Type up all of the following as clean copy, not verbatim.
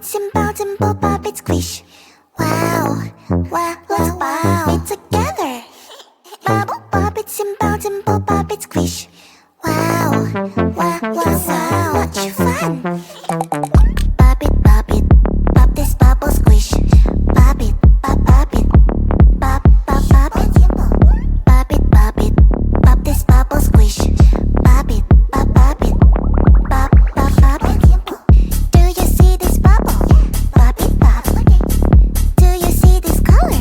It's about and pop up, it's squish. Wow, wow, wow, wow. It's together. Bubble pop, it's about and pop up, it's squish. Wow, wow, wow, wow. Much fun. Pop it, pop this bubble squish. Pop it, pop it, pop, pop, pop it. Pop it, pop this bubble squish. Pop it, pop it, pop, pop, pop it. Do you see this bubble? Pop it, pop. Do you see this color?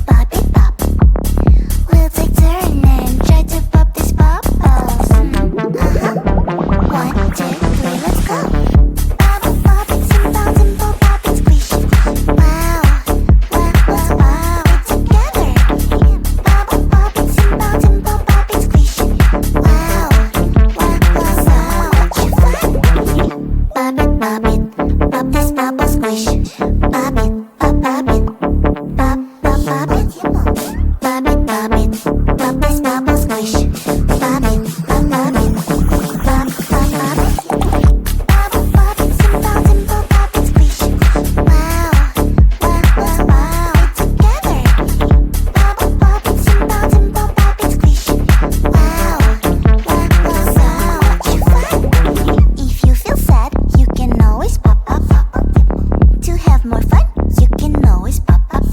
Pop it, pop. We'll take turn and try to pop this bubbles. 1, 2, 3, let's go. Bubble pop, it's about and pop up, it's squish. Wow, wow, wow, wow, it's together. Bubble pop, it's about and pop up, it's squish. Wow, wow, wow, wow, much fun. Pop it, pop this bubble squish. Pop it, pop it, pop, pop, pop it. Pop it, pop this bubble squish. Pop it, pop it, pop, pop, pop it. Bubble pop, it's about and pop up, it's squish. Wow, wow, wow, wow, it's together. Bubble pop, it's about and pop up, it's squish. Wow, wow, wow, wow, much fun. If you feel sad, you can always pop up. To have more fun, you can always pop up.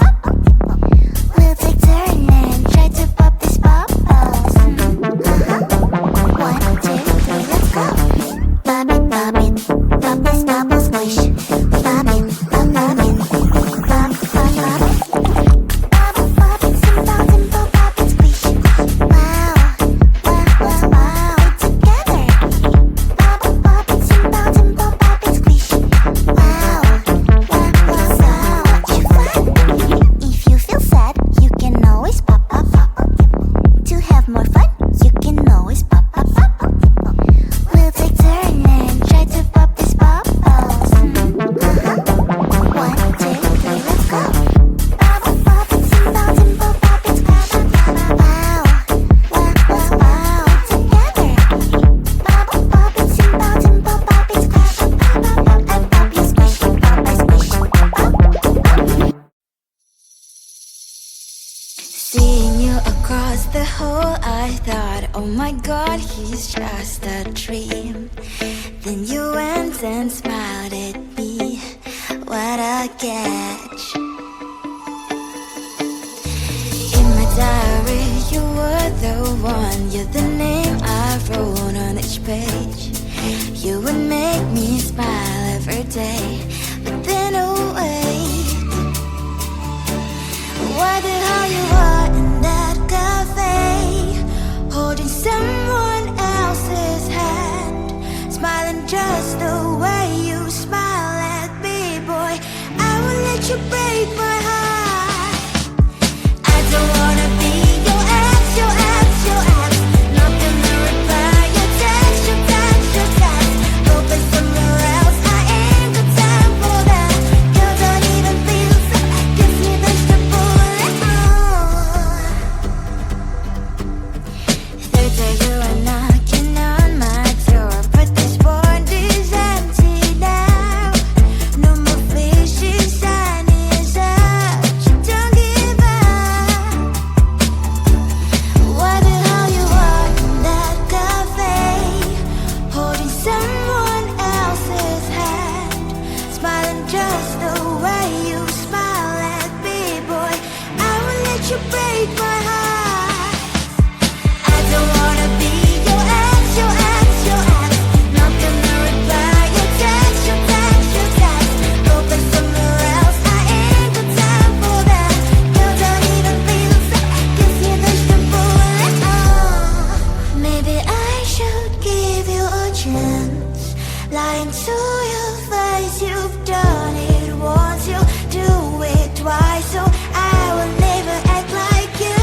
We'll take turn and try to pop this bubbles. 1, 2, 3, let's go. Pop it, pop this bubble squish. Pop it, pop it, pop, pop, pop it. Bubble pop, it's about and pop up, it's squish. Wow, wow, wow, wow, it's together. Bubble pop, it's about and pop up, it's squish. Wow, wow, wow, wow, much fun. If you feel sad, you can always pop up. To have more fun, you can always pop up. We'll take turn and try to pop this bubbles. 1, 2, 3, let's go. Bubble pop, it's about and pop up, it's squish. Wow, wow, wow, wow, it's together. Bubble pop, it's about and pop up, it's squish. And pop, you squish, pop, I squish, pop. Seeing you across the hall, I thought, oh my god, he's just a dream. Then you went and smiled at me. What a catch. In my diary, you were the one. You're the name I wrote on each page. You would make me smile every day. But then, oh wait, why the hell you are in that cafe, holding someone else's hand, smiling just the way you smile at me, boy. I will let you break my heart. I don't wanna be your ex, your ex, your ex. Not gonna reply your text, your text, your text. Go play somewhere else, I ain't got time for that. Girl, don't even feel sad, gives me vegetable. Third day you are knocking on my door, but this board is empty now. No more fishes, shiny as up. Don't give up. Why the hell you are in that cafe, holding someone else's hand, smiling just the way you smile at me, boy. I will let you break my heart. I don't wanna be your ex, your ex, your ex. Not gonna reply your text, your text, your text. Go play somewhere else, I ain't got time for that. Girl, don't even feel sad, gives you vegetable. Maybe I should give you a chance. Lying to your face, you've done it once, you do it twice. So I will never act like you.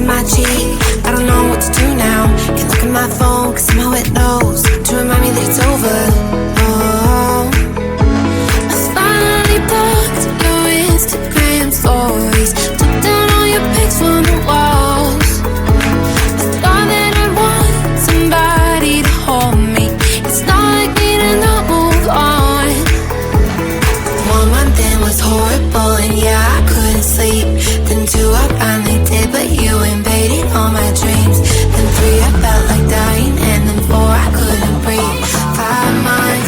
to my cheek. I don't know what to do now. Can't look at my phone, cause somehow it knows to remind me that it's over. Oh, I finally blocked your Instagram stories, took down all your pics from the walls. I thought that I'd want somebody to hold me. It's not like me to not move on. 1 month in was horrible, and yeah, I couldn't sleep. Then 2, I finally did, but you invaded all my dreams. Then 3, I felt like dying, and then 4, I couldn't breathe. 5 months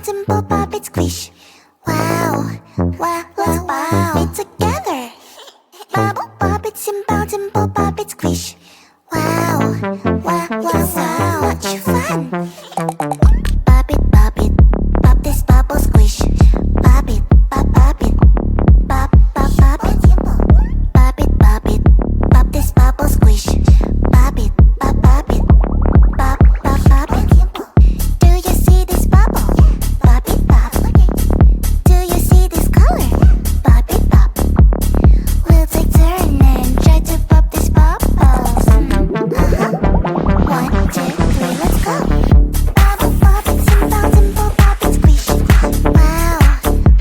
dimple, pop it, squish. Wow, wow, wow, wow. It together. Bubble, pop it, simple, dimple, pop it, squish. Wow, wow, wow, wow. Much fun. Pop it, pop this bubble, squish. Pop it, pop it. Pop, pop, pop it. Pop it, pop this bubble, squish. Pop it, pop it. Pop, pop, pop it. Do you see this bubble? Pop it, pop. Do you see this color? Pop it, pop. We'll take turn and try to pop this bubble. 1, 2, 3, let's go. Bubble, pop it, simple, dimple, pop it, squish. Wow,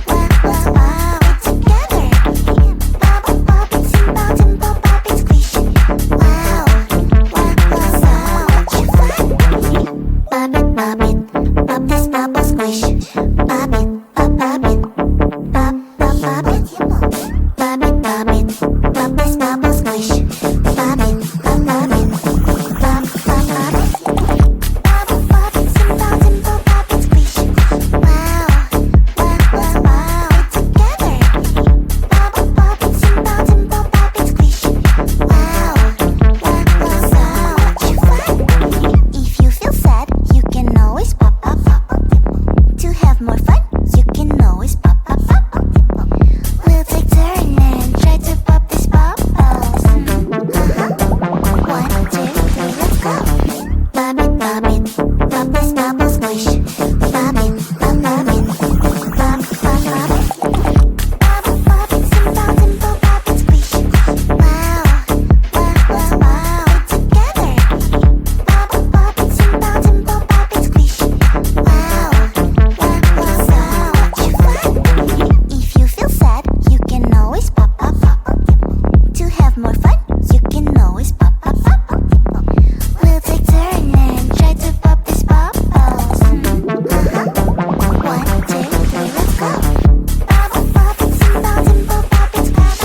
wow, wow, wow. It's together. Bubble, pop it, simple, dimple, pop it, squish. Wow, wow, wow, wow. Much fun. Pop it, pop this bubble, squish. Pop it, pop it. Pop, pop, pop it. Pop it, pop this bubble, squish. Pop it, pop it. Pop, pop, pop it. Bubble, pop it, simple, dimple, pop it, squish. Wow, wow, wow, wow. It's together. Bubble, pop it, simple, dimple, pop it, squish. Wow, wow, wow, wow. Much fun. If you feel sad, you can always pop, pop, pop. To have more fun, you can always pop, pop, pop. We'll take turn and try to pop this bubbles. 1, 2, 3, let's go. Pop it, pop this bubble, squish. Pop it, pop it. Pop, pop, pop it. Bubble, pop it, simple, dimple, pop it, squish. Wow, wow, wow, wow. It's together. Bubble, pop it, simple, dimple, pop it, squish. Wow, wow, wow, wow. Much fun. If you feel sad, you can always pop, pop, pop. To have more fun, you can always pop, pop, pop. We'll take turn and try to pop this bubbles. 1, 2, 3, let's go. Bubble, pop it, simple, dimple, pop it, squish.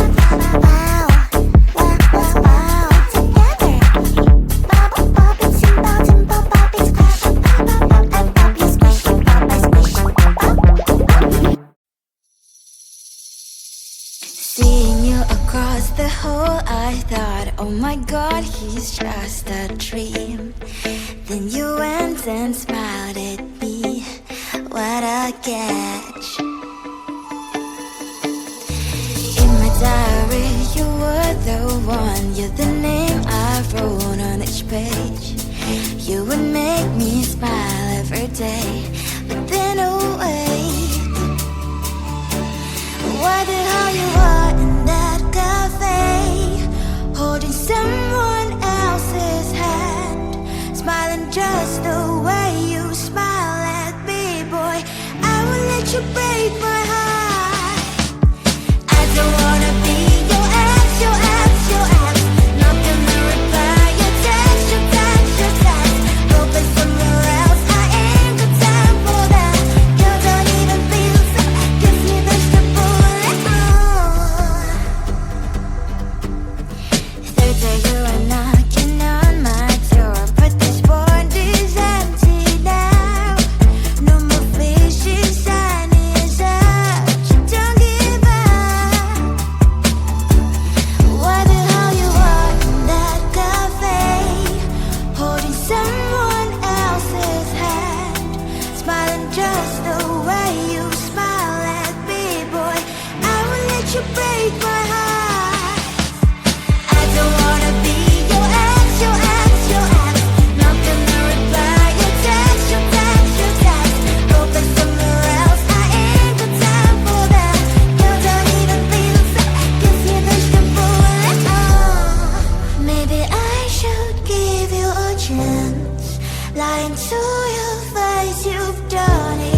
Wow, wow, wow, wow. It's together. Bubble, pop it, simple, dimple, pop it, squish. And pop you squish, pop I squish. Seeing you across the hall, I thought, oh my god, he's just a dream. Then you went and smiled at me. What a catch. In my diary, you were the one. You're the name I wrote on each page. You would make me smile every day. But then, oh wait, why the hell you are in that cafe, holding someone else's hand, smiling just the way you smile at me, boy. I will let you break my heart. I don't wanna be your ex, your ex, your ex. Not gonna reply your text, your text, your text. Go play somewhere else, I ain't got time for that. You don't even feel so, gives me vegetable and Third day you are knocking on my door, but this board is empty now. No more fishes, shiny as up. Don't give up. Why the hell you are in that cafe, holding someone else's hand, smiling just the way you smile at me, boy. I will let you break my heart. I don't wanna be your ex, your ex, your ex. Not gonna reply your text, your text, your text. Go play somewhere else, I ain't got time for that. You don't even feel so, gives me vegetable and maybe I should give you a chance. Lying to your face, you've done it